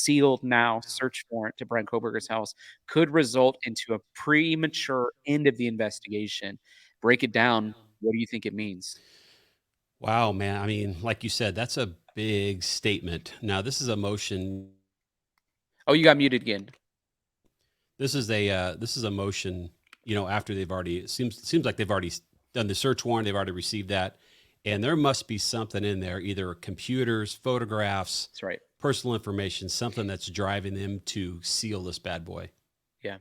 sealed now search warrant to Bryan Kohberger's house could result into a premature end of the investigation. Break it down. What do you think it means? Wow, man. I mean, like you said, that's a big statement. Now, this is a motion. Oh, you got muted again. This is a motion. After they've already it seems like they've already done the search warrant. They've already received that, and there must be something in there, either computers, photographs, That's right. personal information, something that's driving them to seal this bad boy Yeah.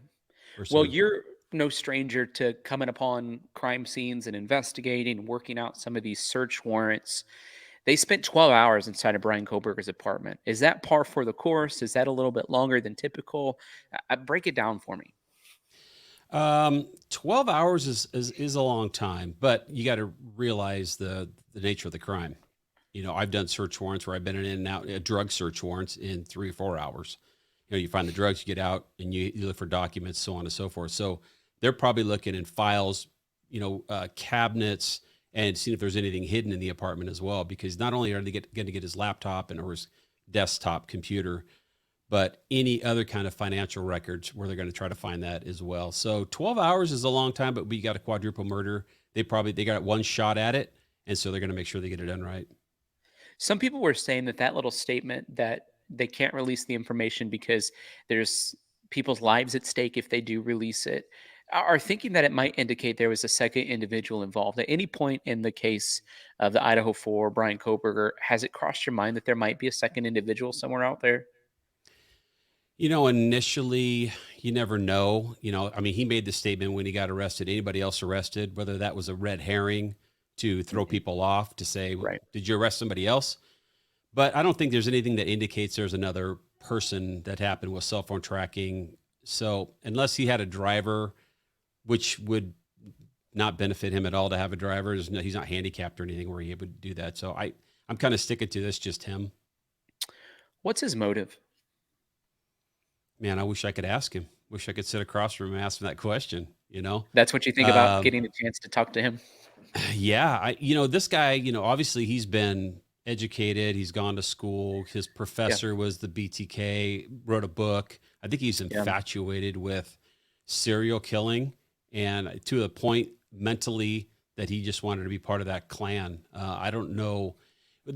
or Well, soon. you're no stranger to coming upon crime scenes and investigating, working out some of these search warrants. They spent 12 hours inside of Bryan Kohberger's apartment. Is that par for the course? Is that a little bit longer than typical? Break it down for me. 12 hours is a long time, but you got to realize the nature of the crime. I've done search warrants where I've been in and out, drug search warrants in 3 or 4 hours. You find the drugs, you get out, and you look for documents, so on and so forth. So they're probably looking in files, cabinets, and seeing if there's anything hidden in the apartment as well. Because not only are they going to get his laptop or his desktop computer, but any other kind of financial records where they're going to try to find that as well. So 12 hours is a long time, but we got a quadruple murder. They got one shot at it, and so they're going to make sure they get it done right. Some people were saying that that little statement that they can't release the information because there's people's lives at stake if they do release it, are thinking that it might indicate there was a second individual involved. At any point in the case of the Idaho 4, Bryan Kohberger, has it crossed your mind that there might be a second individual somewhere out there? Initially, you never know. I mean, he made the statement when he got arrested. Anybody else arrested, whether that was a red herring to throw Mhm. people off to say, Right. did you arrest somebody else? But I don't think there's anything that indicates there's another person that happened with cell phone tracking. So, unless he had a driver, which would not benefit him at all to have a driver, he's not handicapped or anything where he would do that. So, I'm kind of sticking to this, just him. What's his motive? Man, I wish I could ask him. Wish I could sit across from him and ask him that question, you know? That's what you think about Um, getting a chance to talk to him? yeah, this guy, obviously he's been educated. He's gone to school. His Yeah. professor was the BTK, wrote a book. I think he's Yeah. infatuated with serial killing and to the point mentally that he just wanted to be part of that clan. I don't know.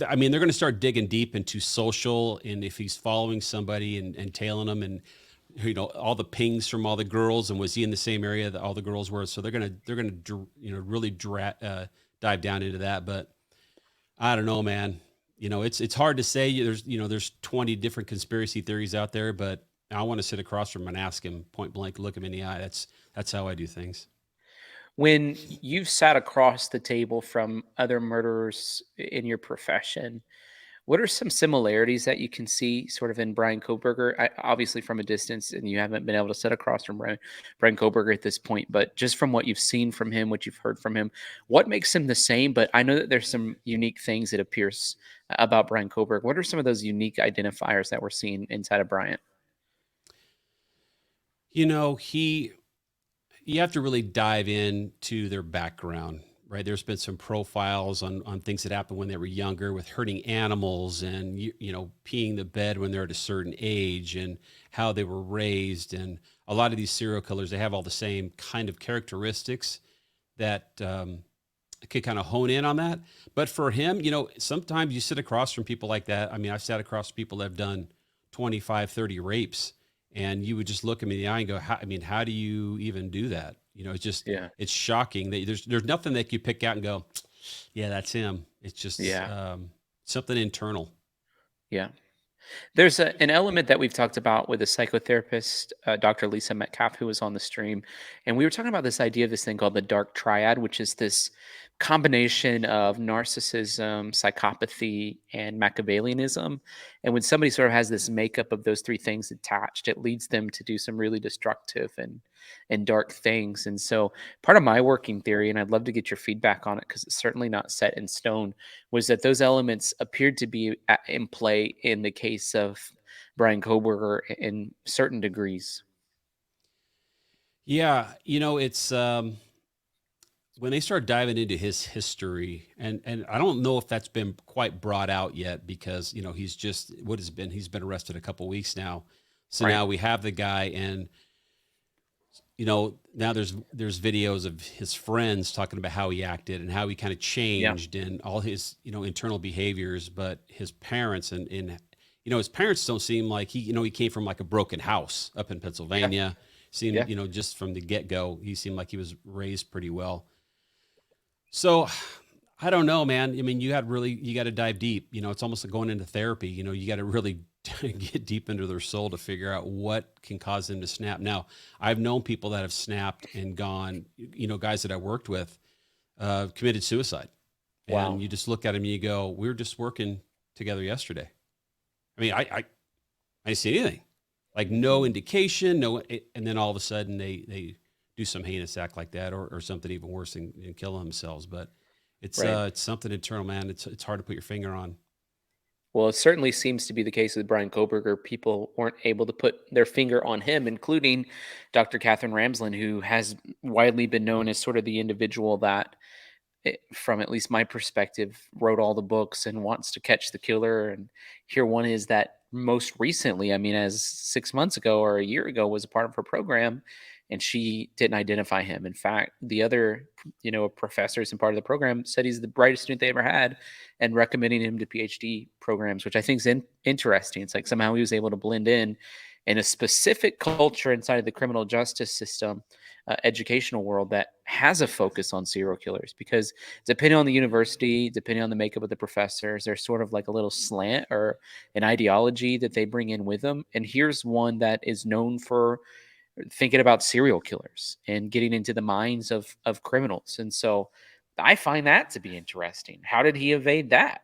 I mean, they're going to start digging deep into social and if he's following somebody and tailing them and all the pings from all the girls and was he in the same area that all the girls were, so they're gonna really dive down into that. But I don't know, man. It's hard to say. There's 20 different conspiracy theories out there, but I want to sit across from him and ask him point blank, look him in the eye. That's how I do things. When you've sat across the table from other murderers in your profession, what are some similarities that you can see sort of in Bryan Kohberger? Obviously, from a distance, and you haven't been able to sit across from Bryan Kohberger at this point, but just from what you've seen from him, what you've heard from him, what makes him the same? But I know that there's some unique things that appears about Bryan Kohberger. What are some of those unique identifiers that we're seeing inside of Bryant? You know, he you have to really dive into their background, right? There's been some profiles on things that happened when they were younger with hurting animals and peeing the bed when they're at a certain age and how they were raised. And a lot of these serial killers, they have all the same kind of characteristics that could kind of hone in on that. But for him, sometimes you sit across from people like that. I mean, I've sat across people that have done 25, 30 rapes, and you would just look at me in the eye and go, how do you even do that? Yeah. It's shocking that there's nothing that you pick out and go, yeah, that's him. It's just Yeah. something internal. Yeah. There's an element that we've talked about with a psychotherapist, Dr. Lisa Metcalf, who was on the stream. And we were talking about this idea of this thing called the dark triad, which is this combination of narcissism, psychopathy, and Machiavellianism. And when somebody sort of has this makeup of those three things attached, it leads them to do some really destructive and dark things. And so part of my working theory, and I'd love to get your feedback on it because it's certainly not set in stone, was that those elements appeared to be in play in the case of Bryan Kohberger in certain degrees. Yeah, when they start diving into his history, and I don't know if that's been quite brought out yet because he's just he's been arrested a couple weeks now. So Right. now we have the guy, and now there's videos of his friends talking about how he acted and how he kind of Yeah. changed and all his internal behaviors. But his parents and his parents don't seem like he came from like a broken house up in Yeah. Pennsylvania. Yeah. Seemed just from the get go, he seemed like he was raised pretty well. So I don't know, man. I mean, you got to dive deep. It's almost like going into therapy. You got to really get deep into their soul to figure out what can cause them to snap. Now, I've known people that have snapped and gone, guys that I worked with, committed suicide. And Wow. you just look at them and you go, we were just working together yesterday. I mean, I didn't see anything, like no indication, no. And then all of a sudden they do some heinous act like that, or something even worse than killing themselves. But Right. it's something internal, man. It's hard to put your finger on. Well, it certainly seems to be the case with Bryan Kohberger. People weren't able to put their finger on him, including Dr. Catherine Ramsland, who has widely been known as sort of the individual that, from at least my perspective, wrote all the books and wants to catch the killer. And here one is that most recently, I mean, as 6 months ago or a year ago, was a part of her program, and she didn't identify him. In fact, the other, professors and part of the program said he's the brightest student they ever had, and recommending him to PhD programs, which I think is interesting. It's like somehow he was able to blend in a specific culture inside of the criminal justice system, educational world that has a focus on serial killers, because depending on the university, depending on the makeup of the professors, there's sort of like a little slant or an ideology that they bring in with them. And here's one that is known for thinking about serial killers and getting into the minds of criminals. And so I find that to be interesting. How did he evade that?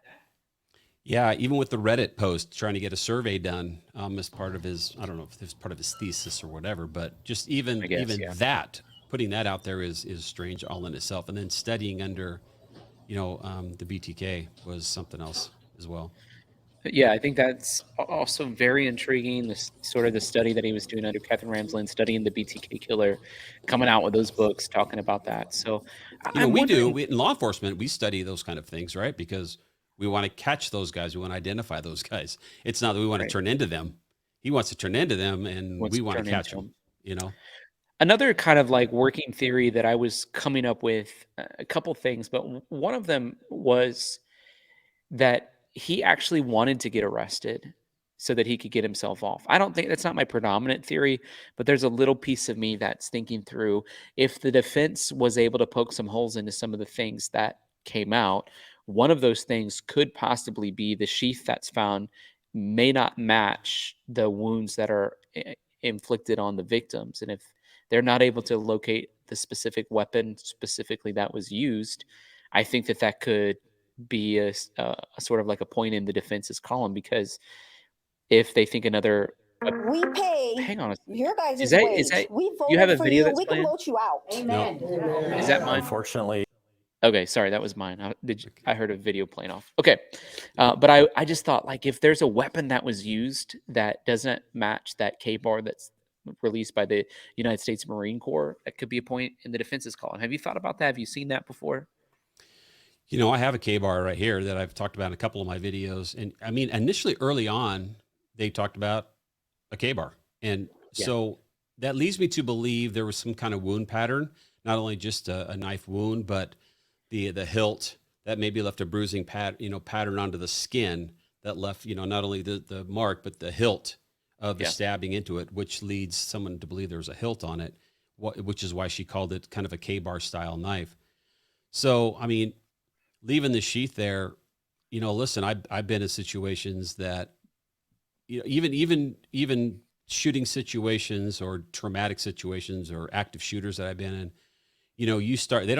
Yeah, even with the Reddit post trying to get a survey done, as part of his, I don't know if it's part of his thesis or whatever, but just I even guess, yeah. that, putting that out there is strange all in itself. And then studying under, the BTK was something else as well. But yeah, I think that's also very intriguing. This sort of the study that he was doing under Catherine Ramsland, studying the BTK killer, coming out with those books talking about that. So I'm wondering. We in law enforcement, we study those kind of things, right? Because we want to catch those guys. We want to identify those guys. It's not that we want to Right, turn into them. He wants to turn into them and wants we to want to turn catch into them, him. you know? Another kind of like working theory that I was coming up with, a couple things, but one of them was that he actually wanted to get arrested so that he could get himself off. I don't think that's not my predominant theory, but there's a little piece of me that's thinking through, if the defense was able to poke some holes into some of the things that came out, one of those things could possibly be the sheath that's found may not match the wounds that are inflicted on the victims. And if they're not able to locate the specific weapon specifically that was used, I think that that could be a sort of like a point in the defense's column, because if they think another We pay hang on a your is guys' that wage. We do you have voted a for video you. that's We can playing? vote you out. No. Is that mine? Unfortunately, Okay, sorry, that was mine. Okay. I heard a video playing off. Okay, but I just thought, like, if there's a weapon that was used that doesn't match that K bar that's released by the United States Marine Corps, that could be a point in the defense's column. Have you thought about that? Have you seen that before? I have a K bar right here that I've talked about in a couple of my videos. And I mean, initially early on, they talked about a K bar. And Yeah, so that leads me to believe there was some kind of wound pattern, not only just a knife wound, but the hilt that maybe left a bruising pattern onto the skin that left, not only the mark, but the hilt of the yeah. stabbing into it, which leads someone to believe there was a hilt on it, which is why she called it kind of a K bar style knife. So, I mean, leaving the sheath there, listen, I've been in situations that, even shooting situations or traumatic situations or active shooters that I've been in, they don't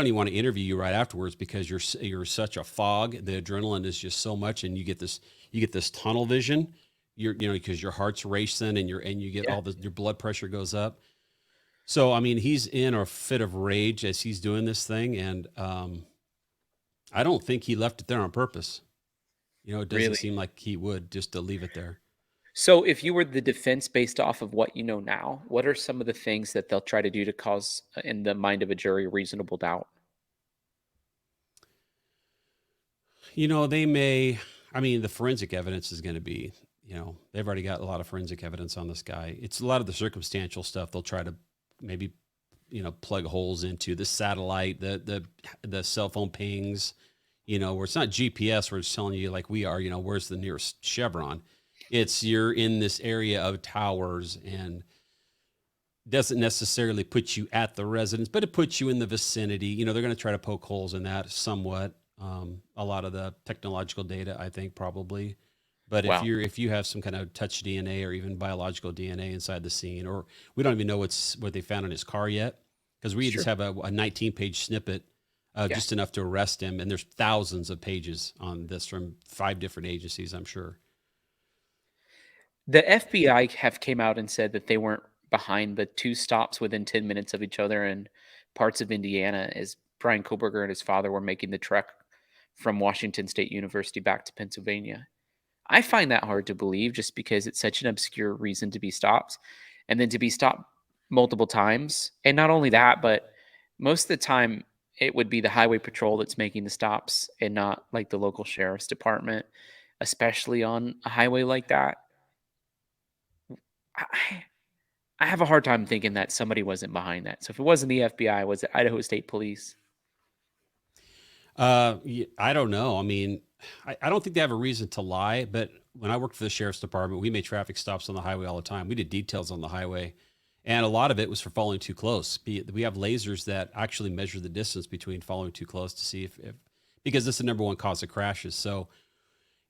even want to interview you right afterwards because you're such a fog. The adrenaline is just so much, and you get this tunnel vision. Because your heart's racing and you get Yeah. your blood pressure goes up. So, I mean, he's in a fit of rage as he's doing this thing. And, I don't think he left it there on purpose. It doesn't Really? seem like he would, just to leave it there. So if you were the defense based off of what you know now, what are some of the things that they'll try to do to cause, in the mind of a jury, reasonable doubt? They may, I mean, the forensic evidence is going to be, they've already got a lot of forensic evidence on this guy. It's a lot of the circumstantial stuff. They'll try to maybe, plug holes into the satellite, the cell phone pings, where it's not GPS, where it's telling you like we are, where's the nearest Chevron. It's you're in this area of towers and doesn't necessarily put you at the residence, but it puts you in the vicinity. They're going to try to poke holes in that somewhat. A lot of the technological data, I think, probably. But if Wow. you have some kind of touch DNA or even biological DNA inside the scene, or we don't even know what they found in his car yet, because we just Sure. have a 19-page snippet, Yeah. just enough to arrest him, and there's thousands of pages on this from 5 different agencies, I'm sure. The FBI have came out and said that they weren't behind the 2 stops within 10 minutes of each other in parts of Indiana as Bryan Kohberger and his father were making the trek from Washington State University back to Pennsylvania. I find that hard to believe just because it's such an obscure reason to be stopped, and then to be stopped multiple times. And not only that, but most of the time it would be the highway patrol that's making the stops and not like the local sheriff's department, especially on a highway like that. I I have a hard time thinking that somebody wasn't behind that. So if it wasn't the FBI, was it Idaho State Police? I don't know. I mean, I don't think they have a reason to lie, but when I worked for the sheriff's department, we made traffic stops on the highway all the time. We did details on the highway, and a lot of it was for following too close. We have lasers that actually measure the distance between following too close to see if because this is the number one cause of crashes. So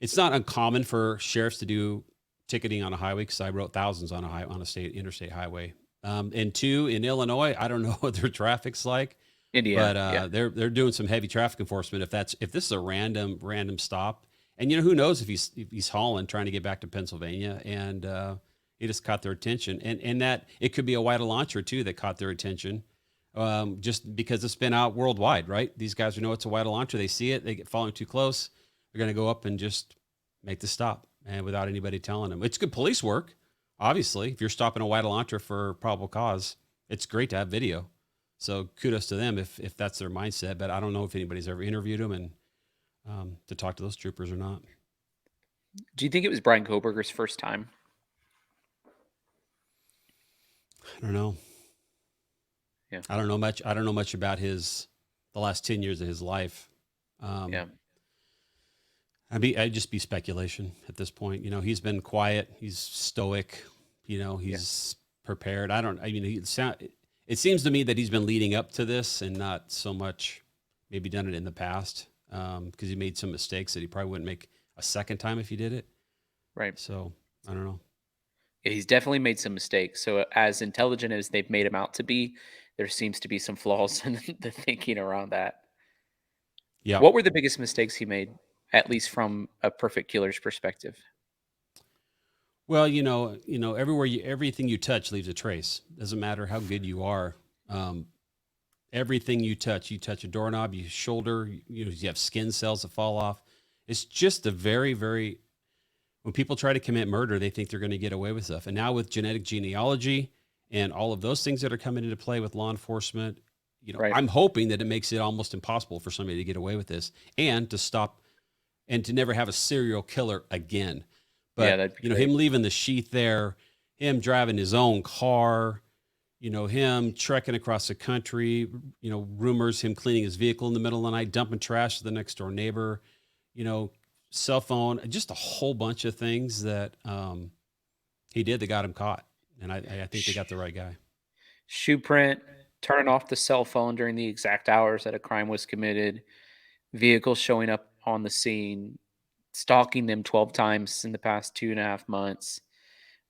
it's not uncommon for sheriffs to do ticketing on a highway because I wrote thousands on a state interstate highway. And two, in Illinois, I don't know what their traffic's like, but Indiana, yeah. they're doing some heavy traffic enforcement. If this is a random stop, and who knows if he's hauling trying to get back to Pennsylvania, and he just caught their attention, and that it could be a white launcher too that caught their attention, just because it's been out worldwide, right? These guys know it's a white launcher. They see it, they get following too close, they're going to go up and just make the stop, and without anybody telling them. It's good police work, obviously. If you're stopping a white launcher for probable cause, it's great to have video. So kudos to them if that's their mindset. But I don't know if anybody's ever interviewed them and to talk to those troopers or not. Do you think it was Bryan Kohberger's first time? I don't know. Yeah. I don't know much. I don't know much about the last 10 years of his life. Yeah. I'd just be speculation at this point. He's been quiet. He's stoic. He's prepared. I mean, it seems to me that he's been leading up to this and not so much maybe done it in the past because he made some mistakes that he probably wouldn't make a second time if he did it. Right. So I don't know. Yeah, he's definitely made some mistakes. So as intelligent as they've made him out to be, there seems to be some flaws in the thinking around that. Yeah. What were the biggest mistakes he made, at least from a perfect killer's perspective? Well, everything you touch leaves a trace. Doesn't matter how good you are. Everything you touch a doorknob, you shoulder, you have skin cells that fall off. It's just a very, very, when people try to commit murder, they think they're going to get away with stuff. And now with genetic genealogy and all of those things that are coming into play with law enforcement, Right. I'm hoping that it makes it almost impossible for somebody to get away with this and to stop and to never have a serial killer again. Yeah, But, that'd be great. him leaving the sheath there, him driving his own car, him trekking across the country, rumors, him cleaning his vehicle in the middle of the night, dumping trash to the next door neighbor, cell phone, just a whole bunch of things that he did that got him caught. And I think they got the right guy. Shoe print, turning off the cell phone during the exact hours that a crime was committed, vehicles showing up on the scene, stalking them 12 times in the past 2.5 months.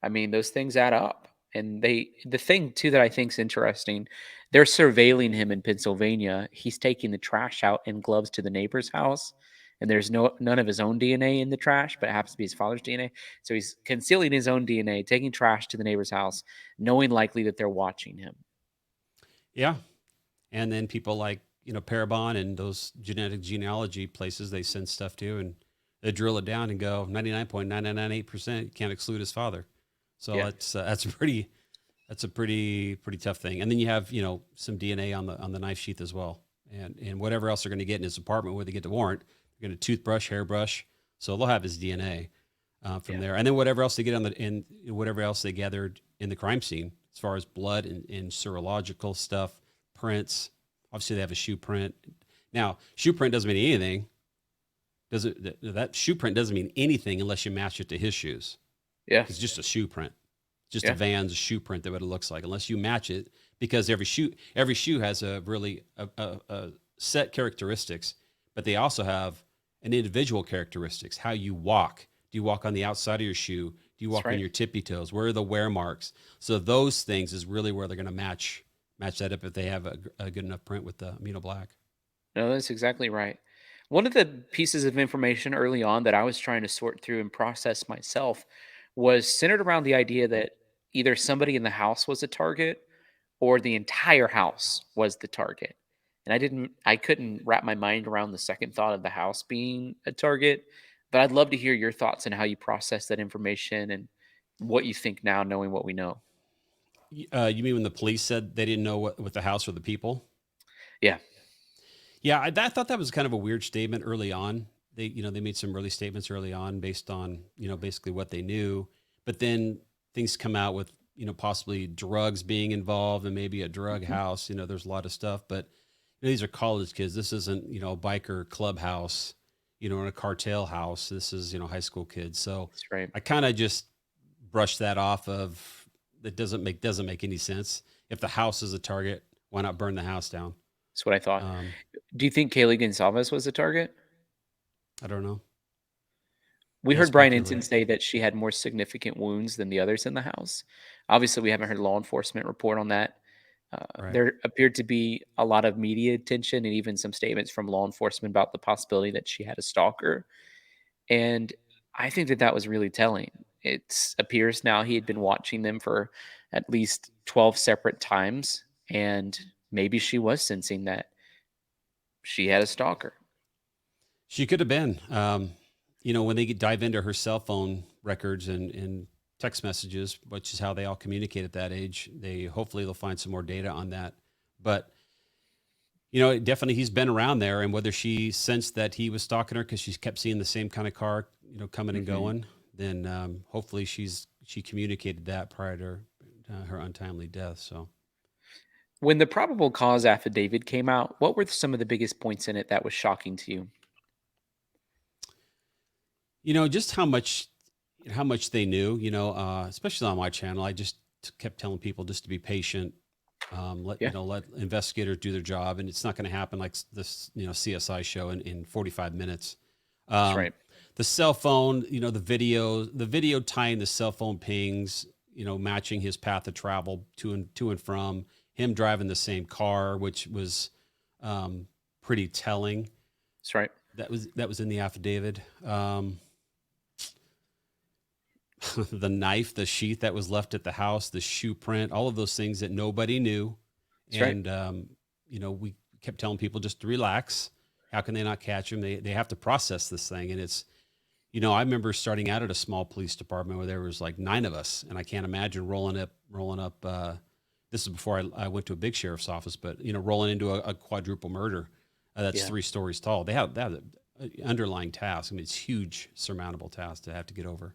I mean, those things add up. And the thing too that I think is interesting, they're surveilling him in Pennsylvania. He's taking the trash out in gloves to the neighbor's house, and there's none of his own DNA in the trash, but it happens to be his father's DNA. So he's concealing his own DNA, taking trash to the neighbor's house, knowing likely that they're watching him. Yeah. And then people like, Parabon and those genetic genealogy places they send stuff to, and they drill it down and go 99.9998% can't exclude his father. So Yeah. that's a pretty tough thing. And then you have, some DNA on the knife sheath as well. And whatever else they're going to get in his apartment where they get the warrant, they're You're going to toothbrush, hairbrush. So they'll have his DNA from Yeah. there. And then whatever else they get whatever else they gathered in the crime scene, as far as blood and serological stuff, prints. Obviously, they have a shoe print. Now, shoe print doesn't mean anything. That shoe print doesn't mean anything unless you match it to his shoes. Yeah. It's just a shoe print, just a Yeah. Vans shoe print that what it looks like. Unless you match it, because every shoe has a really a set characteristics, but they also have an individual characteristics. How you walk. Do you walk on the outside of your shoe? Do you That's walk on right. your tippy toes? Where are the wear marks? So those things is really where they're going to match that up if they have a good enough print with the Amino Black. No, that's exactly right. One of the pieces of information early on that I was trying to sort through and process myself was centered around the idea that either somebody in the house was a target or the entire house was the target. And I couldn't wrap my mind around the second thought of the house being a target, but I'd love to hear your thoughts on how you process that information and what you think now knowing what we know. You mean when the police said they didn't know what with the house or the people? Yeah. Yeah, I thought that was kind of a weird statement early on. They made some early statements early on based on, basically what they knew. But then things come out with, possibly drugs being involved and maybe a drug Mhm. house. There's a lot of stuff, but these are college kids. This isn't, a biker clubhouse, in a cartel house. This is, high school kids. So That's right. I kind of just brushed that off of that doesn't make any sense. If the house is a target, why not burn the house down? That's what I thought. Um, Do you think Kaylee Gonzalez was a target? I don't know. We Yeah, heard Brian Ensign speculate. say that she had more significant wounds than the others in the house. Obviously, we haven't heard law enforcement report on that. Right. There appeared to be a lot of media attention and even some statements from law enforcement about the possibility that she had a stalker. And I think that that was really telling. It appears now he had been watching them for at least 12 separate times. And maybe she was sensing that she had a stalker. She could have been. When they dive into her cell phone records and text messages, which is how they all communicate at that age, they'll find some more data on that. But definitely he's been around there, and whether she sensed that he was stalking her because she kept seeing the same kind of car, coming and Mhm. going, then hopefully she communicated that prior to her untimely death. So. When the probable cause affidavit came out, what were some of the biggest points in it that was shocking to you? Just how much they knew, especially on my channel. I just kept telling people just to be patient. Yeah, Let investigators do their job, and it's not going to happen like this, CSI show in 45 minutes. that's Um, right. the cell phone, the video tying the cell phone pings, matching his path of travel to and from him driving the same car, which was pretty telling. That's right. That was in the affidavit. The knife, the sheath that was left at the house, the shoe print, all of those things that nobody knew. That's right. And, we kept telling people just to relax. How can they not catch him? They have to process this thing. And I remember starting out at a small police department where there was like 9 of us. And I can't imagine rolling up. This is before I went to a big sheriff's office, but, rolling into a quadruple murder that's Yeah, 3 stories tall. They have an underlying task. I mean, it's huge, surmountable task to have to get over.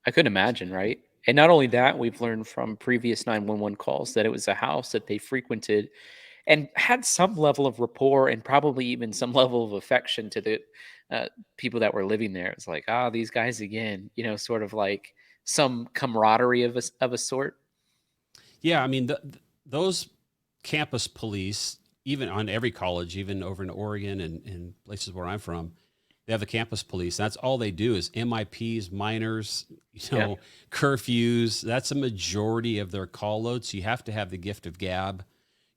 I couldn't imagine, right? And not only that, we've learned from previous 911 calls that it was a house that they frequented and had some level of rapport and probably even some level of affection to the uh, people that were living there. It's like, ah, these guys again, sort of like some camaraderie of a sort. Yeah, I mean, those campus police, even on every college, even over in Oregon and places where I'm from, they have the campus police. That's all they do is MIPs, minors, Yeah, curfews. That's a majority of their call load. So you have to have the gift of gab.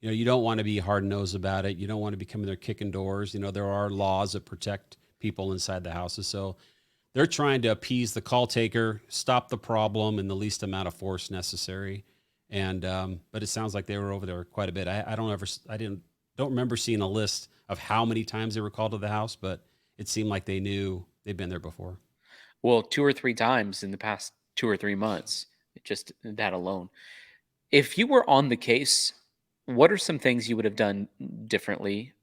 You don't want to be hard nosed about it. You don't want to be coming there kicking doors. There are laws that protect people inside the houses. So they're trying to appease the call taker, stop the problem in the least amount of force necessary. And but it sounds like they were over there quite a bit. I don't remember seeing a list of how many times they were called to the house, but it seemed like they knew they'd been there before. well, 2 or 3 times in the past 2 or 3 months, just that alone. If you were on the case, what are some things you would have done differently?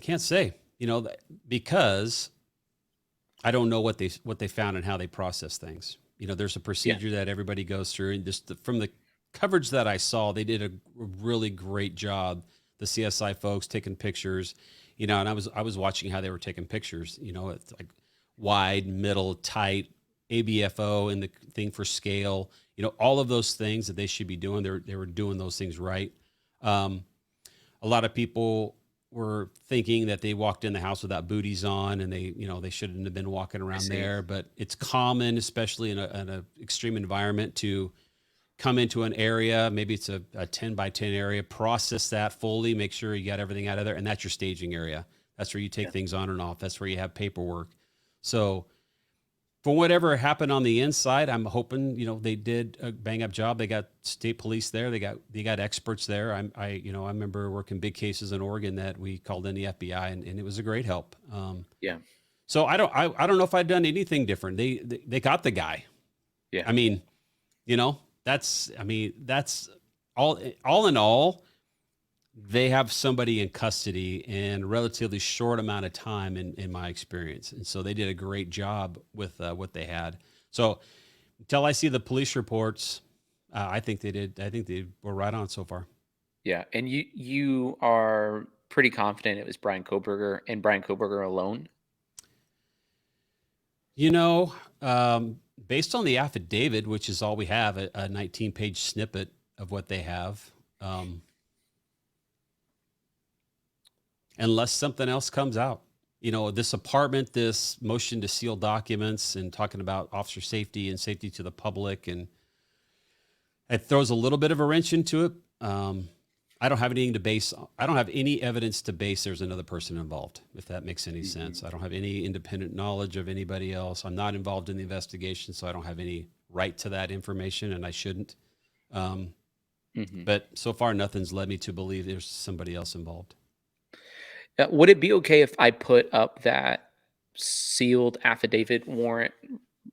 Can't say, because I don't know what they found and how they process things. There's a Yeah. procedure that everybody goes through, and just from the coverage that I saw, they did a really great job. The CSI folks taking pictures, and I was watching how they were taking pictures. It's like wide, middle, tight, ABFO, and the thing for scale. All of those things that they should be doing. They were doing those things right. Um, a lot of people were thinking that they walked in the house without booties on, and they shouldn't have been walking I around see. there. But it's common, especially in a extreme environment, to come into an area. Maybe it's a 10 by 10 area, process that fully, make sure you got everything out of there. And that's your staging area. That's where you take Yeah. things on and off. That's where you have paperwork. So for whatever happened on the inside, I'm hoping they did a bang up job. They got state police there. They got experts there. I remember working big cases in Oregon that we called in the FBI, and it was a great help. Yeah. So I don't know if I'd done anything different. They got the guy. Yeah. I mean, that's all in all. They have somebody in custody in a relatively short amount of time, in my experience. And so they did a great job with what they had. So until I see the police reports, I think they did. I think they were right on so far. Yeah. And you are pretty confident it was Bryan Kohberger and Bryan Kohberger alone? You know, um, Based on the affidavit, which is all we have, a 19-page snippet of what they have, um, unless something else comes out. This apartment, this motion to seal documents, and talking about officer safety and safety to the public, and it throws a little bit of a wrench into it. I don't have anything to base. I don't have any evidence to base there's another person involved, if that makes any Hmm. sense. I don't have any independent knowledge of anybody else. I'm not involved in the investigation, so I don't have any right to that information, and I shouldn't. Um, Hmm. but so far, nothing's led me to believe there's somebody else involved. Would it be okay if I put up that sealed affidavit warrant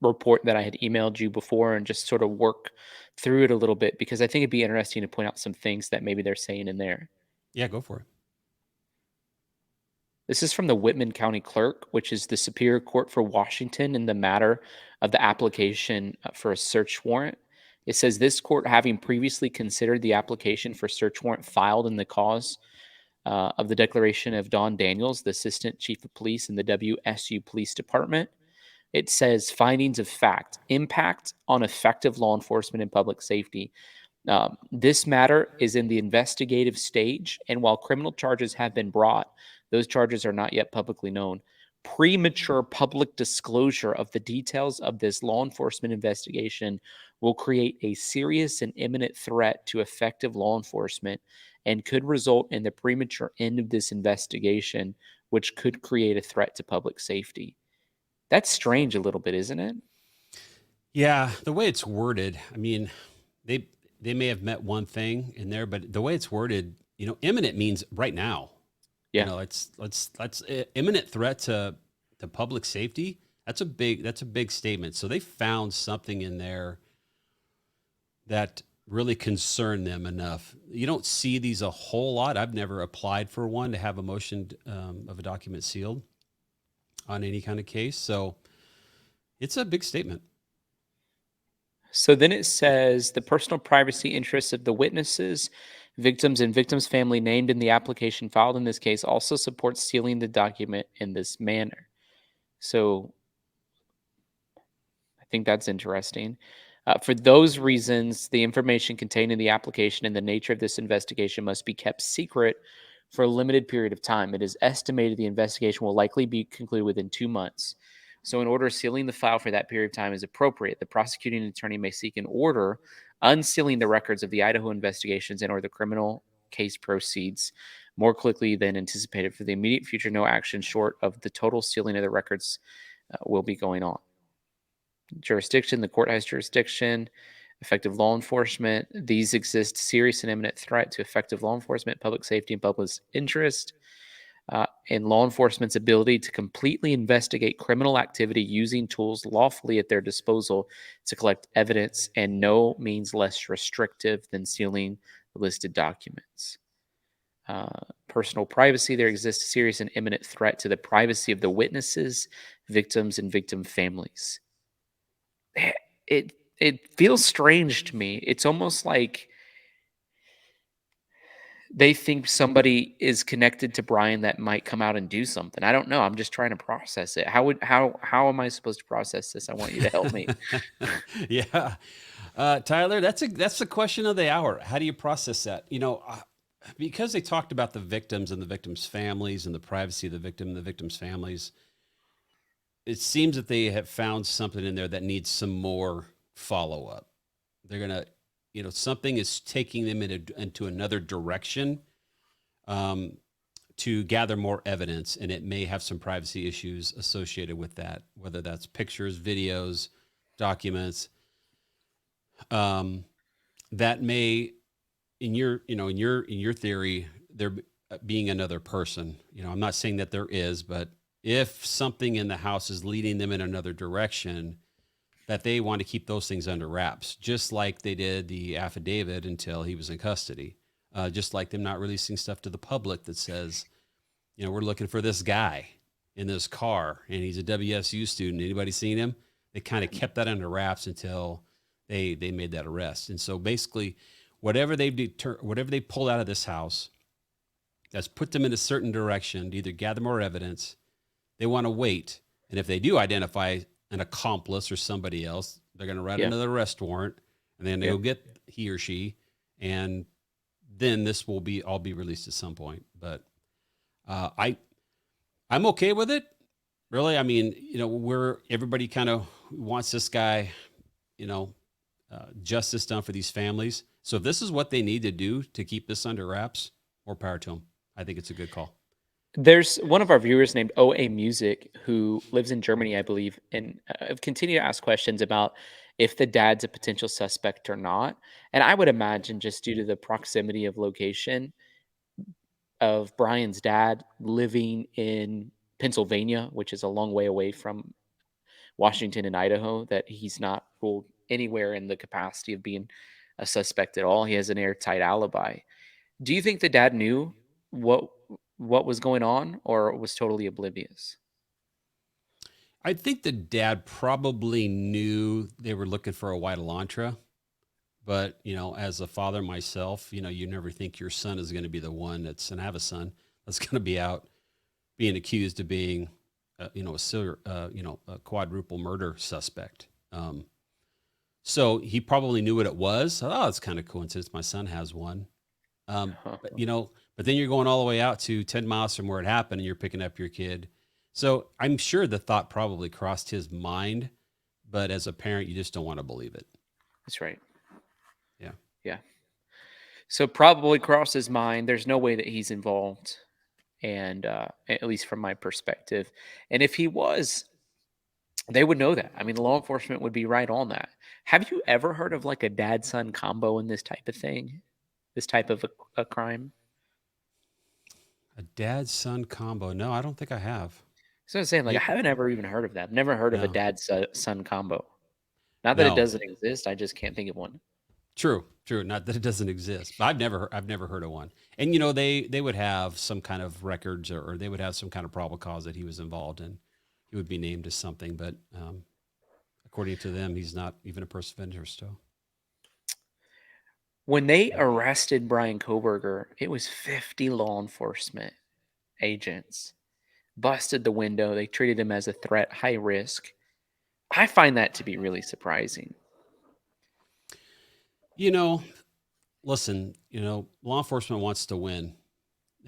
report that I had emailed you before and just sort of work through it a little bit? Because I think it'd be interesting to point out some things that maybe they're saying in there. Yeah, go for it. This is from the Whitman County Clerk, which is the Superior Court for Washington in the matter of the application for a search warrant. It says this court, having previously considered the application for search warrant filed in the cause of the declaration of Don Daniels, the Assistant Chief of Police in the WSU Police Department. It says findings of fact, impact on effective law enforcement and public safety. This matter is in the investigative stage, and while criminal charges have been brought, those charges are not yet publicly known. Premature public disclosure of the details of this law enforcement investigation will create a serious and imminent threat to effective law enforcement and could result in the premature end of this investigation, which could create a threat to public safety. That's strange a little bit, isn't it? Yeah, the way it's worded, I mean, they they may have met one thing in there, but the way it's worded, imminent means right now. Yeah. Let's imminent threat to public safety. That's a big statement. So they found something in there that really concerned them enough. You don't see these a whole lot. I've never applied for one to have a motion of a document sealed on any kind of case. So it's a big statement. So then it says the personal privacy interests of the witnesses, victims, and victims' family named in the application filed in this case also supports sealing the document in this manner. So I think that's interesting. For those reasons, the information contained in the application and the nature of this investigation must be kept secret for a limited period of time. It is estimated the investigation will likely be concluded within 2 months. So, in order, sealing the file for that period of time is appropriate. The prosecuting attorney may seek an order unsealing the records of the Idaho investigations and or the criminal case proceeds more quickly than anticipated. For the immediate future, no action short of the total sealing of the records will be going on. Jurisdiction, the court has jurisdiction. Effective law enforcement, these exist serious and imminent threat to effective law enforcement, public safety, and public interest. In law enforcement's ability to completely investigate criminal activity using tools lawfully at their disposal to collect evidence, and no means less restrictive than sealing the listed documents. personal privacy. There exists a serious and imminent threat to the privacy of the witnesses, victims, and victim families. Eh, it feels strange to me. It's almost like they think somebody is connected to Bryan that might come out and do something. I don't know. I'm just trying to process it. How am I supposed to process this? I want you to help me. Yeah. Tyler, that's the question of the hour. How do you process that? Because they talked about the victims and the victims' families and the privacy of the victim and the victims' families, it seems that they have found something in there that needs some more follow up. They're gonna, something is taking them into another direction to gather more evidence, and it may have some privacy issues associated with that, whether that's pictures, videos, documents. That may, in your theory, there being another person. I'm not saying that there is, but if something in the house is leading them in another direction, that they want to keep those things under wraps, just like they did the affidavit until he was in custody. Just like them not releasing stuff to the public that says, we're looking for this guy in this car and he's a WSU student. Anybody seen him? They kind of kept that under wraps until they made that arrest. And so basically, whatever they pulled out of this house that's put them in a certain direction to either gather more evidence, they want to wait. And if they do identify an accomplice or somebody else, they're going to write another arrest warrant, and then they'll get he or she, and then this will all be released at some point. But I'm okay with it. Really, I mean, everybody kind of wants this guy, justice done for these families. So if this is what they need to do to keep this under wraps, more power to them. I think it's a good call. There's one of our viewers named OA Music who lives in Germany, I believe, and I've continued to ask questions about if the dad's a potential suspect or not. And I would imagine, just due to the proximity of location of Bryan's dad living in Pennsylvania, which is a long way away from Washington and Idaho, that he's not ruled anywhere in the capacity of being a suspect at all. He has an airtight alibi. Do you think the dad knew what was going on, or was totally oblivious? I think the dad probably knew they were looking for a white Elantra, but as a father myself, you never think your son is going to be the one and I have a son that's going to be out being accused of being, a quadruple murder suspect. So he probably knew what it was. Oh, it's kind of coincidence. My son has one. But then you're going all the way out to 10 miles from where it happened and you're picking up your kid. So I'm sure the thought probably crossed his mind, but as a parent, you just don't want to believe it. That's right. Yeah. Yeah. So probably crossed his mind. There's no way that he's involved. And at least from my perspective. And if he was, they would know that. I mean, law enforcement would be right on that. Have you ever heard of like a dad-son combo in this type of thing? This type of a crime? A dad-son combo. No, I don't think I have. So I'm saying, like, You, I haven't ever even heard of that. I've never heard of a no, dad-son combo. Not that it no. doesn't exist. I just can't think of one. True. Not that it doesn't exist, but I've never heard of one. And they would have some kind of records, or they would have some kind of probable cause that he was involved in. He would be named as something, but according to them, he's not even a person of interest. So When they arrested Bryan Kohberger, it was 50 law enforcement agents. Busted the window. They treated him as a threat, high risk. I find that to be really surprising. you know, listen, law enforcement wants to win.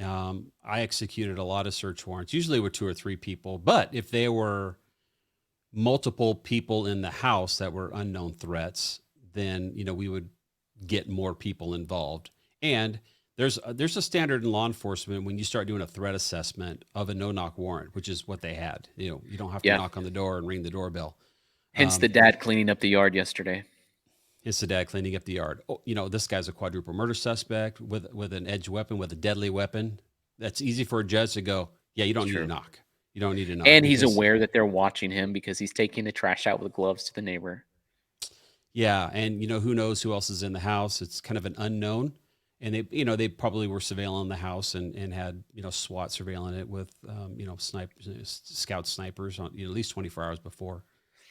I executed a lot of search warrants, usually with 2 or 3 people. But if there were multiple people in the house that were unknown threats, then we would get more people involved. And there's a standard in law enforcement when you start doing a threat assessment of a no-knock warrant, which is what they had. You don't have to Yeah. knock on the door and ring the doorbell. Hence the dad cleaning up the yard yesterday. It's the dad cleaning up the yard. Oh, this guy's a quadruple murder suspect with an edged weapon, with a deadly weapon. That's easy for a judge to go, yeah, you don't need to knock. You don't need to knock. And he's aware that they're watching him because he's taking the trash out with gloves to the neighbor. Yeah, and who knows who else is in the house? It's kind of an unknown. and they probably were surveilling the house and had, SWAT surveilling it with, scout snipers on, at least 24 hours before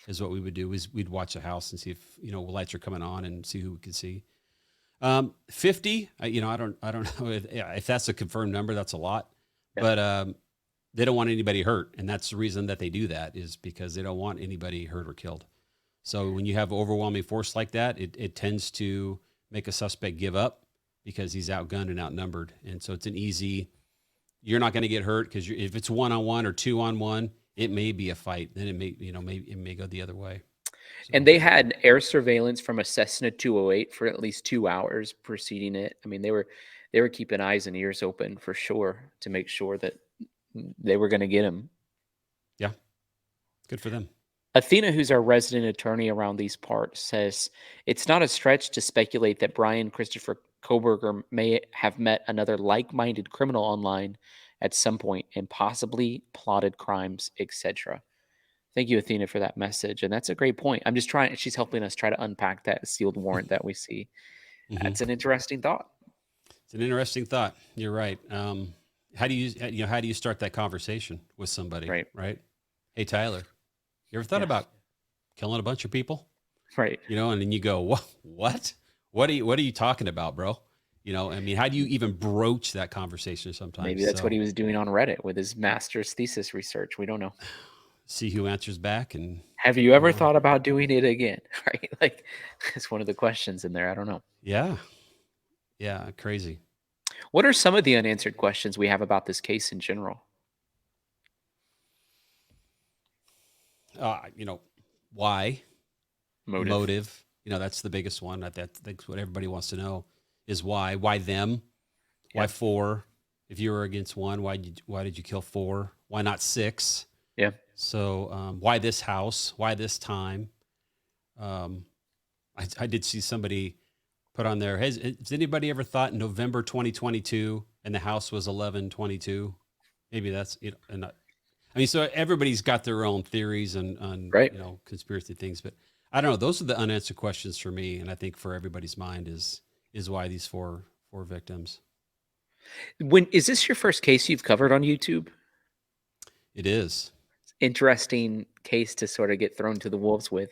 is what we would do is we'd watch the house and see if, lights are coming on and see who we could see. 50, I don't know if that's a confirmed number, that's a lot, Yeah. but, they don't want anybody hurt. And that's the reason that they do that is because they don't want anybody hurt or killed. So when you have overwhelming force like that, it tends to make a suspect give up because he's outgunned and outnumbered. And so it's an easy, you're not going to get hurt because if it's 1-on-1 or 2-on-1, it may be a fight. Then it may go the other way. So. And they had air surveillance from a Cessna 208 for at least 2 hours preceding it. I mean, they were keeping eyes and ears open for sure to make sure that they were going to get him. Yeah. Good for them. Athena, who's our resident attorney around these parts, says it's not a stretch to speculate that Bryan Christopher Kohberger may have met another like-minded criminal online at some point and possibly plotted crimes, etc. Thank you, Athena, for that message. And that's a great point. I'm just trying, she's helping us try to unpack that sealed warrant that we see. That's an interesting thought. It's an interesting thought. You're right. How do you start that conversation with somebody? Right. Hey, Tyler, you ever thought about killing a bunch of people? Right. And then you go, what? What are you talking about, bro? How do you even broach that conversation sometimes? Maybe that's what he was doing on Reddit with his master's thesis research. We don't know. See who answers back. And have you ever thought about doing it again? Right. Like it's one of the questions in there. I don't know. Yeah. Yeah. Crazy. What are some of the unanswered questions we have about this case in general? Why? Motive. That's the biggest one. That's what everybody wants to know is why. Why them? Why 4? If you were against 1, why did you kill 4? Why not 6? Yeah. So why this house? Why this time? I did see somebody put on there. Has anybody ever thought in November 2022 and the house was 11/22? Maybe that's so everybody's got their own theories on right. Conspiracy things, but I don't know. Those are the unanswered questions for me, and I think for everybody's mind is why these four victims. Is this your first case you've covered on YouTube? It is. Interesting case to sort of get thrown to the wolves with.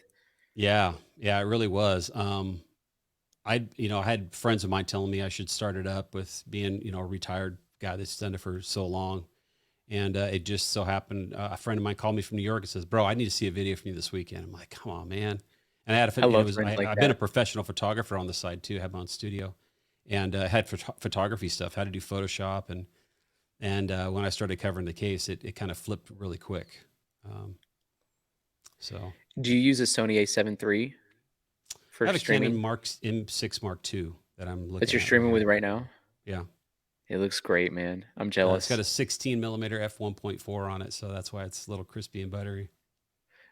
Yeah, it really was. I had friends of mine telling me I should start it up with being, a retired guy that's done it for so long. And it just so happened, a friend of mine called me from New York and says, bro, I need to see a video from you this weekend. I'm like, come on, man. And I've been a professional photographer on the side too, have my own studio and had photography stuff, how to do Photoshop. And when I started covering the case, it kind of flipped really quick. So do you use a Sony A7 III for I have streaming? A Canon M6 Mark II that I'm looking at. That you're streaming with right now? Yeah. It looks great, man. I'm jealous. It's got a 16 millimeter f1.4 on it, so that's why it's a little crispy and buttery.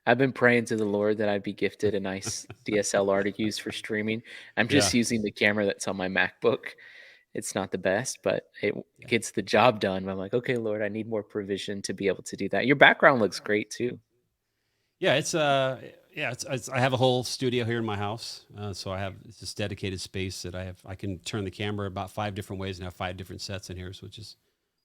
I've been praying to the Lord that I'd be gifted a nice DSLR to use for streaming. I'm just using the camera that's on my MacBook. It's not the best, but it gets the job done. I'm like, okay, Lord, I need more provision to be able to do that. Your background looks great too. Yeah, it's I have a whole studio here in my house, so I have this dedicated space that I can turn the camera about 5 different ways and have 5 different sets in here, which is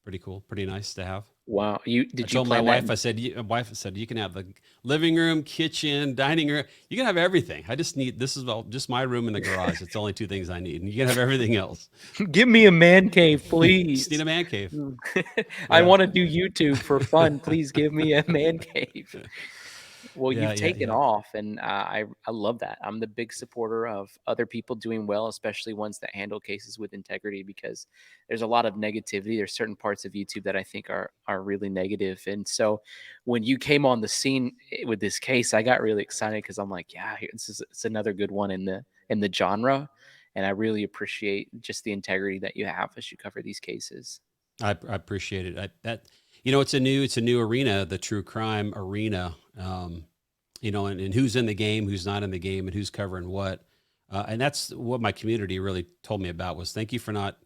pretty cool, pretty nice to have. Wow, I told my wife, I said, you can have the living room, kitchen, dining room, you can have everything. I just need this is just my room in the garage. It's the only 2 things I need, and you can have everything else. Give me a man cave, please. Just need a man cave. I want to do YouTube for fun. Please give me a man cave. Well, you've taken off, and I love that. I'm the big supporter of other people doing well, especially ones that handle cases with integrity, because there's a lot of negativity. There's certain parts of YouTube that I think are really negative. And so when you came on the scene with this case, I got really excited because I'm like, yeah, it's another good one in the genre. And I really appreciate just the integrity that you have as you cover these cases. I appreciate it. It's a new arena, the true crime arena, and who's in the game, who's not in the game, and who's covering what. And that's what my community really told me about was thank you for not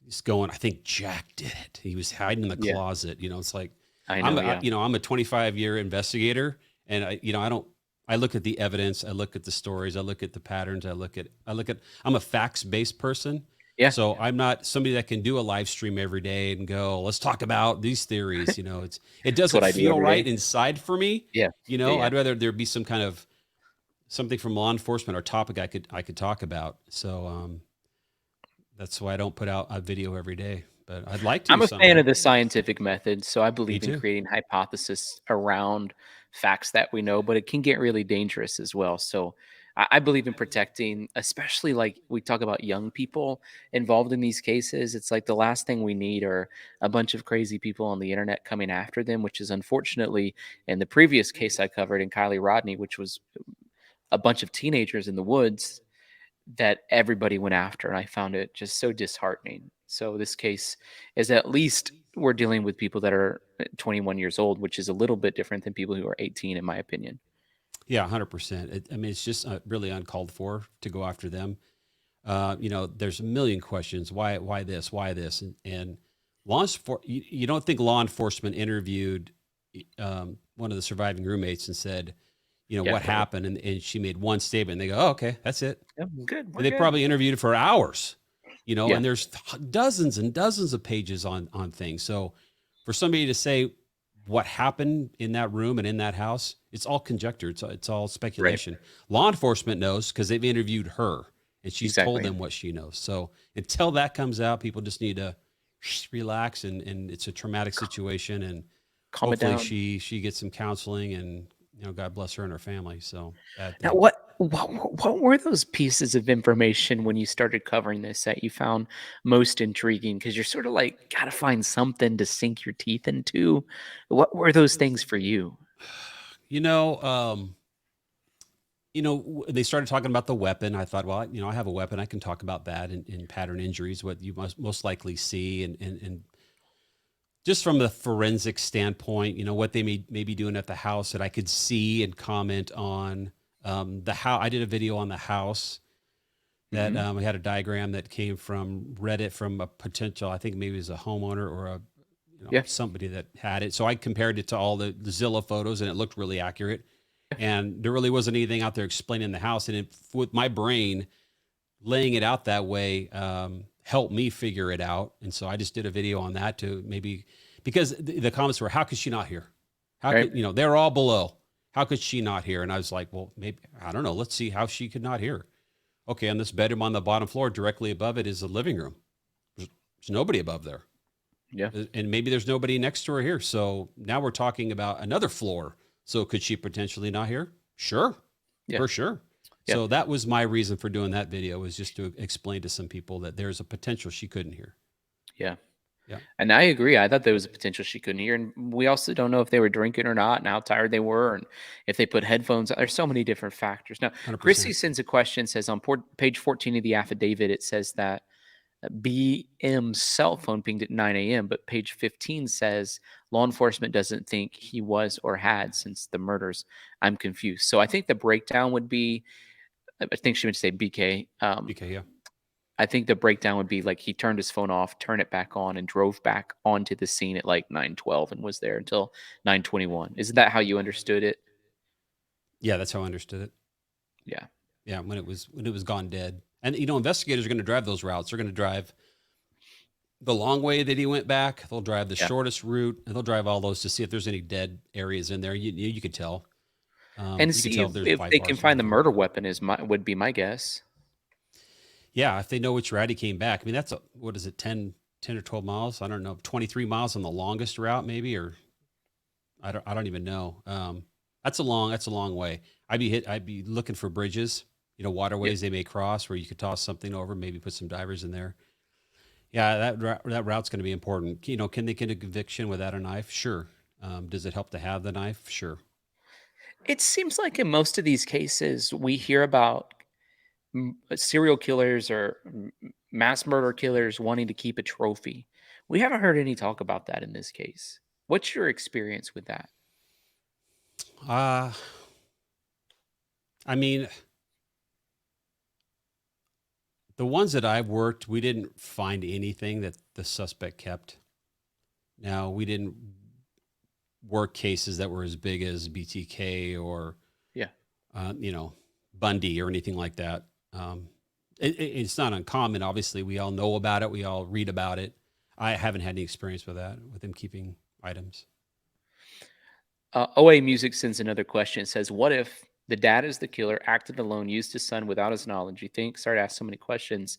just going, I think Jack did it. He was hiding in the closet. It's like, I'm a 25-year investigator, and I look at the evidence, I look at the stories, I look at the patterns, I'm a facts-based person. Yeah, So I'm not somebody that can do a live stream every day and go, let's talk about these theories. It that's what doesn't I do feel every right day. inside for me. Yeah, yeah, yeah. I'd rather there be some kind of something from law enforcement or topic I could talk about. So that's why I don't put out a video every day, but I'd like to I'm a fan someday. of the scientific method, so I Me believe in too. creating hypothesis around facts that we know, but it can get really dangerous as well. So I believe in protecting, especially like we talk about young people involved in these cases. It's like the last thing we need are a bunch of crazy people on the internet coming after them, which is unfortunately in the previous case I covered in Kylie Rodney, which was a bunch of teenagers in the woods that everybody went after, and I found it just so disheartening. So this case is at least we're dealing with people that are 21 years old, which is a little bit different than people who are 18, in my opinion. Yeah, 100%. I mean, it's just really uncalled for to go after them. There's a million questions. Why this? Why this? And you don't think law enforcement interviewed one of the surviving roommates and said, Yeah, what right. happened? And she made one statement. And they go, oh, okay, that's it. Yep, good. And We're they good. probably interviewed for hours, Yeah, and there's dozens and dozens of pages on things. So for somebody to say what happened in that room and in that house, it's all conjecture. It's all right. speculation. Law enforcement knows because they've interviewed her and she's told Exactly. them what she knows. So until that comes out, people just need to relax, and it's a traumatic situation, and Calm it hopefully down. she gets some counseling, and God bless her and her family. So bad Now, thing. what were those pieces of information when you started covering this that you found most intriguing? Because you're sort of like gotta find something to sink your teeth into. What were those things for you? You know, um, they started talking about the weapon. I thought, well, I have a weapon. I can talk about that in pattern injuries, what you must most likely see, and just from the forensic standpoint, what they may be doing at the house that I could see and comment on. The how I did a video on the house that Mhm. we had a diagram that came from Reddit from a potential, I think maybe it was a homeowner or a Yeah. somebody that had it. So I compared it to all the Zillow photos, and it looked really accurate. And there really wasn't anything out there explaining the house. And with my brain laying it out that way, helped me figure it out. And so I just did a video on that to maybe, because the comments were, how could she not hear? How Right. could, they're all below. How could she not hear? And I was like, well, maybe, I don't know. Let's see how she could not hear. Okay. On this bedroom on the bottom floor, directly above it is the living room. There's nobody above there. Yeah. And maybe there's nobody next to her here. So now we're talking about another floor. So could she potentially not hear? Sure, Yeah. for sure. Yeah. So that was my reason for doing that video, was just to explain to some people that there's a potential she couldn't hear. Yeah. Yeah, And I agree. I thought there was a potential she couldn't hear. And we also don't know if they were drinking or not and how tired they were and if they put headphones on. There's so many different factors. Now, Chrissy 100%. sends a question, says on page 14 of the affidavit, it says that BM's cell phone pinged at 9 a.m., but page 15 says law enforcement doesn't think he was or had since the murders. I'm confused. So I think the breakdown would be, I think she would say BK. BK, yeah. I think the breakdown would be like he turned his phone off, turned it back on, and drove back onto the scene at like 9:12 and was there until 9:21. Isn't that how you understood it? Yeah, that's how I understood it. Yeah. Yeah, when it was gone dead. And investigators are going to drive those routes. They're going to drive the long way that he went back. They'll drive the Yeah. shortest route, and they'll drive all those to see if there's any dead areas in there. You could tell. And You could see tell if there's if bite they can marks on the find the floor. murder weapon is my would be my guess. Yeah, if they know which route he came back. I mean, what is it, 10 or 12 miles? I don't know. 23 miles on the longest route, maybe, or I don't even know. That's a long way. I'd be looking for bridges, Yeah. waterways they may cross where you could toss something over, maybe put some divers in there. Yeah, that route's going to be important. Can they get a conviction without a knife? Sure. Does it help to have the knife? Sure. It seems like in most of these cases we hear about serial killers or mass murder killers wanting to keep a trophy. We haven't heard any talk about that in this case. What's your experience with that? Uh, I mean, the ones that I've worked, we didn't find anything that the suspect kept. Now, we didn't work cases that were as big as BTK or Yeah. Bundy or anything like that. It's not uncommon. Obviously, we all know about it. We all read about it. I haven't had any experience with that, with him keeping items. OA Music sends another question. It says, "What if the dad is the killer, acted alone, used his son without his knowledge? You think?" Sorry to ask so many questions,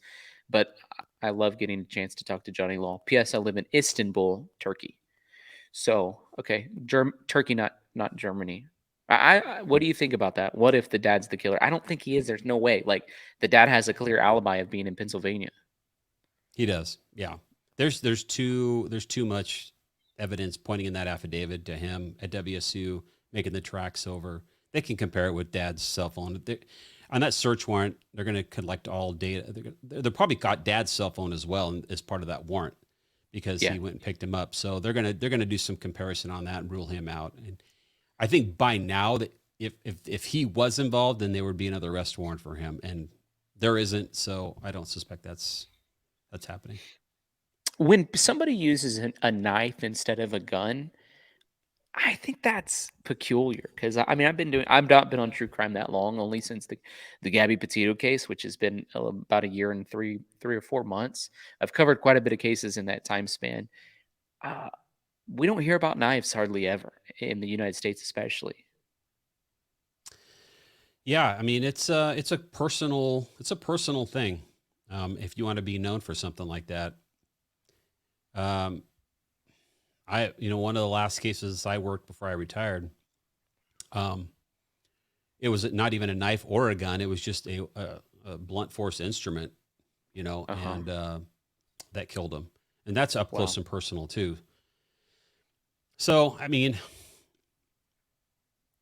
but I love getting a chance to talk to Johnny Law. P.S. I live in Istanbul, Turkey. So, okay, Turkey, not Germany. What do you think about that? What if the dad's the killer? I don't think he is. There's no way. Like the dad has a clear alibi of being in Pennsylvania. He does. Yeah. There's too much evidence pointing in that affidavit to him at WSU making the tracks over. They can compare it with dad's cell phone. On that search warrant, they're going to collect all data. They're probably got dad's cell phone as well as part of that warrant because Yeah. he went and picked him up. So they're gonna do some comparison on that and rule him out. And I think by now that if he was involved, then there would be another arrest warrant for him, and there isn't. So I don't suspect that's happening. When somebody uses a knife instead of a gun, I think that's peculiar because I mean I've not been on true crime that long, only since the Gabby Petito case, which has been about a year and three or 4 months. I've covered quite a bit of cases in that time span. Uh, we don't hear about knives hardly ever in the United States, especially. Yeah, I mean it's a personal thing. If you want to be known for something like that, um, one of the last cases I worked before I retired, um, it was not even a knife or a gun. It was just a blunt force instrument, Uh huh. and that killed him. And that's up close Wow. and personal too. So I mean,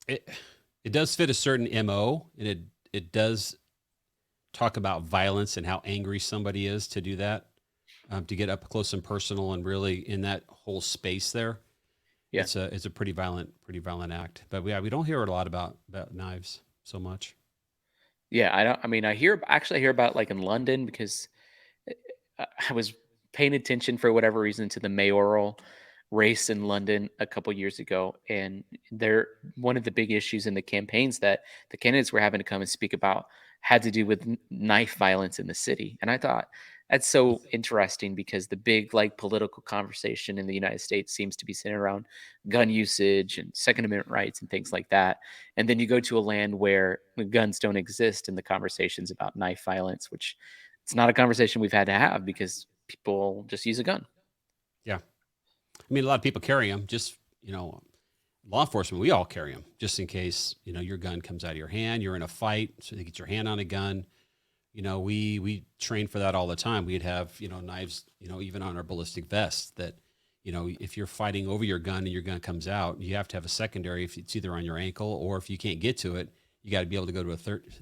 it it does fit a certain mo, and it does talk about violence and how angry somebody is to do that, to get up close and personal and really in that whole space there. Yeah. It's a pretty violent act. But we don't hear a lot about knives so much. Yeah. I don't. I mean, I hear about like in London because I was paying attention for whatever reason to the mayoral race in London a couple years ago, and there one of the big issues in the campaigns that the candidates were having to come and speak about had to do with knife violence in the city. And I thought that's so interesting because the big like political conversation in the United States seems to be centered around gun usage and Second Amendment rights and things like that. And then you go to a land where the guns don't exist and the conversations about knife violence, which it's not a conversation we've had to have because people just use a gun. Yeah, I mean a lot of people carry them. Just law enforcement, we all carry them just in case your gun comes out of your hand. You're in a fight, so you get your hand on a gun. We train for that all the time. We'd have knives, even on our ballistic vests. That if you're fighting over your gun and your gun comes out, you have to have a secondary. If it's either on your ankle or if you can't get to it, you got to be able to go to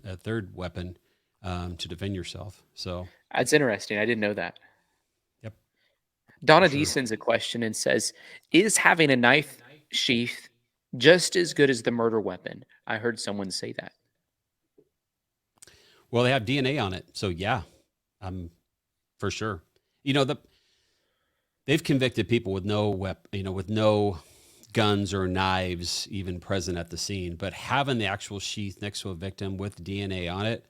a third weapon to defend yourself. So, That's interesting. I didn't know that. yep, for Donna D sure. sends a question and says, "Is having a knife sheath just as good as the murder weapon?" I heard someone say that. Well, they have DNA on it, so yeah, um, for sure. You know the they've convicted people with no with no guns or knives even present at the scene, but having the actual sheath next to a victim with DNA on it,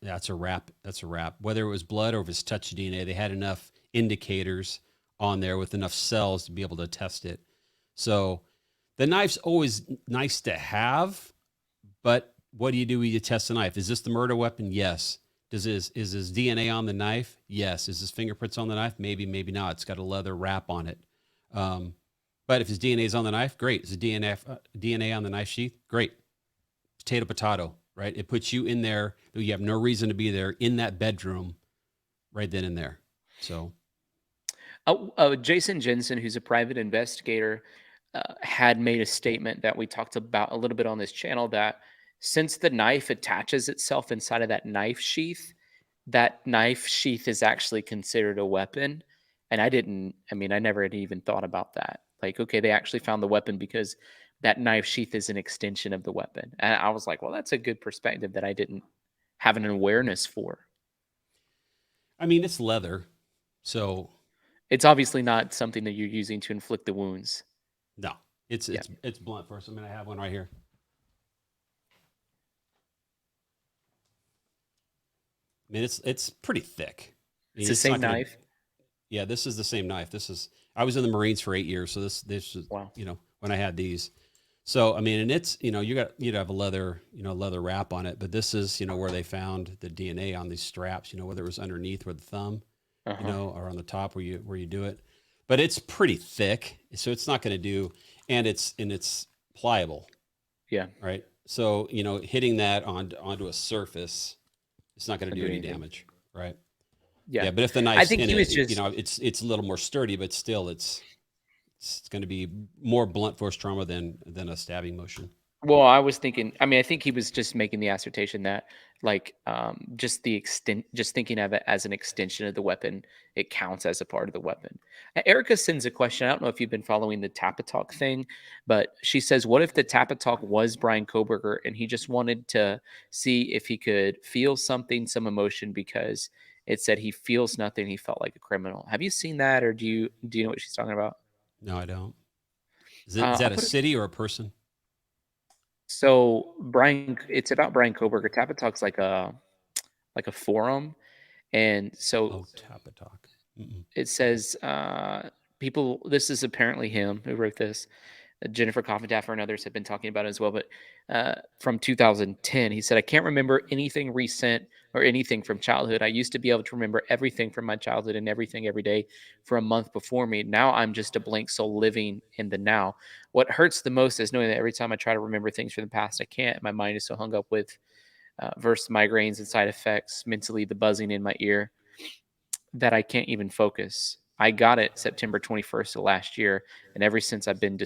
that's a wrap. That's a wrap. Whether it was blood or if it's touch DNA, they had enough indicators on there with enough cells to be able to test it. So the knife's always nice to have, but what do you do when you test the knife? Is this the murder weapon? Yes. Is his DNA on the knife? Yes. Is his fingerprints on the knife? Maybe, maybe not. It's got a leather wrap on it. Um, but if his DNA is on the knife, great. Is the DNA on the knife sheath? Great. Potato, right? It puts you in there. You have no reason to be there in that bedroom right then and there. So, Jason Jensen, who's a private investigator, had made a statement that we talked about a little bit on this channel that since the knife attaches itself inside of that knife sheath is actually considered a weapon. And I mean, I never had even thought about that. Like, okay, they actually found the weapon because that knife sheath is an extension of the weapon. And I was like, well, that's a good perspective that I didn't have an awareness for. I mean, it's leather. So, It's obviously not something that you're using to inflict the wounds. no, it's Yeah. it's it's blunt force. I mean, I have one right here. I mean, it's pretty thick. I It's mean, the it's same not going to. knife. Yeah, this is the same knife. This is. I was in the Marines for 8 years, so this is Wow. when I had these. So I mean, and it's you'd have a leather leather wrap on it, but this is where they found the DNA on these straps. Whether it was underneath where the thumb, Uh-huh. or on the top where you do it. But it's pretty thick, so it's not going to do, and it's pliable, Yeah. right? So hitting that onto a surface, it's not going to Don't do do any anything. damage, right? Yeah. Yeah, but if the I knife's think in he it, was just it's a little more sturdy, but still it's going to be more blunt force trauma than a stabbing motion. well, I was thinking, I mean, I think he was just making the assertion that, like, just thinking of it as an extension of the weapon, it counts as a part of the weapon. Erica sends a question. I don't know if you've been following the Tapatalk thing, but she says, what if the Tapatalk was Bryan Kohberger and he just wanted to see if he could feel something, some emotion, because it said he feels nothing. He felt like a criminal. Have you seen that, or do you know what she's talking about? No, I don't. Is I'll that a put it. city or a person? So it's about Bryan Kohberger. Tapatalk's like a forum, and so Oh, Tapatalk. Mm-mm. it says people. This is apparently him who wrote this. Jennifer Coffindaffer and others have been talking about it as well. But from 2010, he said, "I can't remember anything recent or anything from childhood. I used to be able to remember everything from my childhood and everything every day for a month before me. Now I'm just a blank soul living in the now. What hurts the most is knowing that every time I try to remember things from the past, I can't. My mind is so hung up with versus migraines and side effects, mentally the buzzing in my ear, that I can't even focus. I got it September 21st of last year, and ever since I've been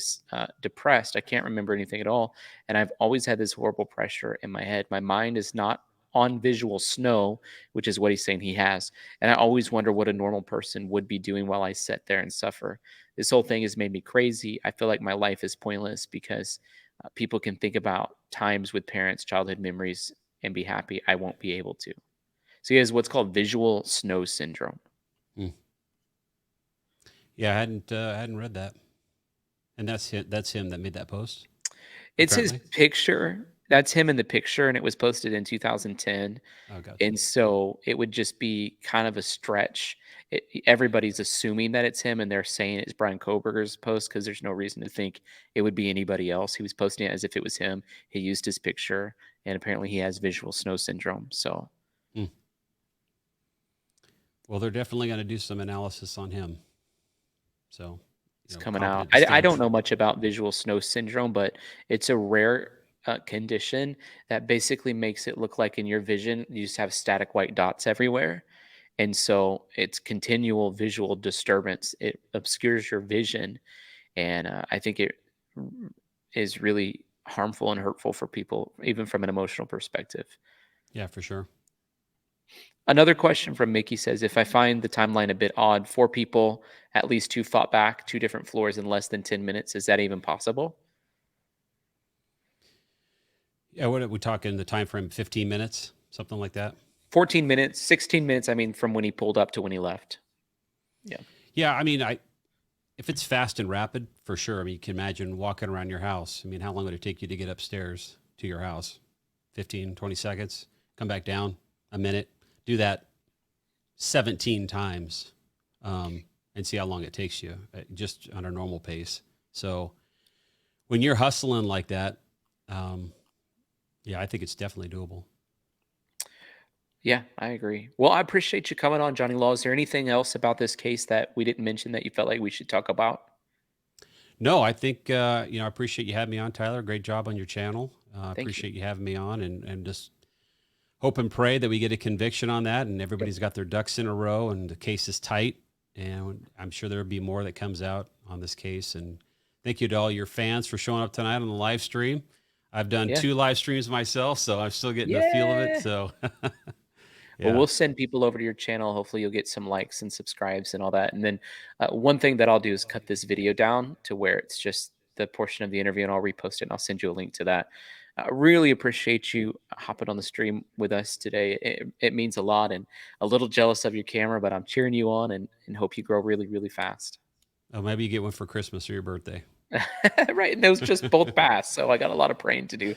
depressed. I can't remember anything at all, and I've always had this horrible pressure in my head. My mind is not on visual snow, which is what he's saying he has, and I always wonder what a normal person would be doing while I sit there and suffer. This whole thing has made me crazy. I feel like my life is pointless because people can think about times with parents, childhood memories, and be happy. I won't be able to. So he has what's called visual snow syndrome. Mm. Yeah, I hadn't read that, and that's him that made that post. It's his Apparently. picture. That's him in the picture, and it was posted in 2010. Oh, gotcha. And so it would just be kind of a stretch. Everybody's assuming that it's him, and they're saying it's Bryan Kohberger's post because there's no reason to think it would be anybody else. He was posting it as if it was him. He used his picture, and apparently he has visual snow syndrome. So Mm. Well, they're definitely going to do some analysis on him. So, it's coming out. competent to I stand. don't know much about visual snow syndrome, but it's a rare condition that basically makes it look like in your vision you just have static white dots everywhere, and so it's continual visual disturbance. It obscures your vision, and I think it is really harmful and hurtful for people, even from an emotional perspective. Yeah, for sure. Another question from Mickey says, if I find the timeline a bit odd, four people, at least two fought back, two different floors in less than 10 minutes, is that even possible? Yeah, what are we talking? The time frame, 15 minutes, something like that. 14 minutes, 16 minutes, I mean, from when he pulled up to when he left. Yeah. Yeah, I mean, if it's fast and rapid, for sure. I mean, you can imagine walking around your house. I mean, how long would it take you to get upstairs to your house? 15, 20 seconds. Come back down, a minute. Do that 17 times, and see how long it takes you, just on a normal pace. So when you're hustling like that, yeah, I think it's definitely doable. Yeah, I agree. Well, I appreciate you coming on, Johnny Law. Is there anything else about this case that we didn't mention that you felt like we should talk about? No, I think I appreciate you having me on, Tyler. Great job on your channel. I Thank you. appreciate you having me on, and just hope and pray that we get a conviction on that, and Yep. everybody's got their ducks in a row, and the case is tight. And I'm sure there'll be more that comes out on this case. And thank you to all your fans for showing up tonight on the live stream. I've done Yeah. 2 live streams myself, so I'm still getting a feel of it. Yeah. So, Well, yeah. we'll send people over to your channel. Hopefully, you'll get some likes and subscribes and all that. And then one thing that I'll do is cut this video down to where it's just the portion of the interview, and I'll repost it and I'll send you a link to that. I really appreciate you hopping on the stream with us today. It means a lot, and a little jealous of your camera, but I'm cheering you on and hope you grow really, really fast. Oh, maybe you get one for Christmas or your birthday. Right. And those just both passed. So I got a lot of praying to do.